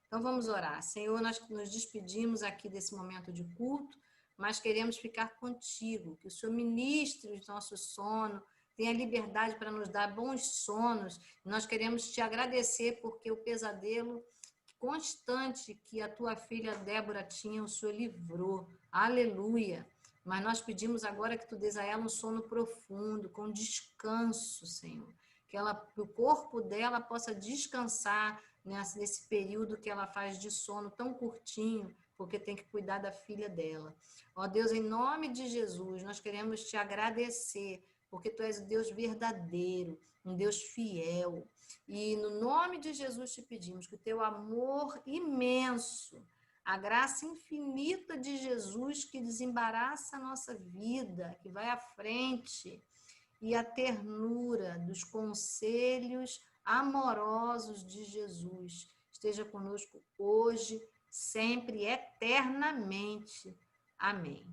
Então vamos orar. Senhor, nós nos despedimos aqui desse momento de culto, mas queremos ficar contigo, que o Senhor ministre o nosso sono, tenha liberdade para nos dar bons sonos. Nós queremos te agradecer porque o pesadelo constante que a tua filha Débora tinha, o Senhor livrou. Aleluia! Mas nós pedimos agora que tu dês a ela um sono profundo, com descanso, Senhor. Que o corpo dela possa descansar nesse período que ela faz de sono tão curtinho, porque tem que cuidar da filha dela. Ó Deus, em nome de Jesus, nós queremos te agradecer, porque tu és o Deus verdadeiro, um Deus fiel. E no nome de Jesus te pedimos que o teu amor imenso, a graça infinita de Jesus que desembaraça a nossa vida, que vai à frente, e a ternura dos conselhos amorosos de Jesus esteja conosco hoje, sempre, eternamente. Amém.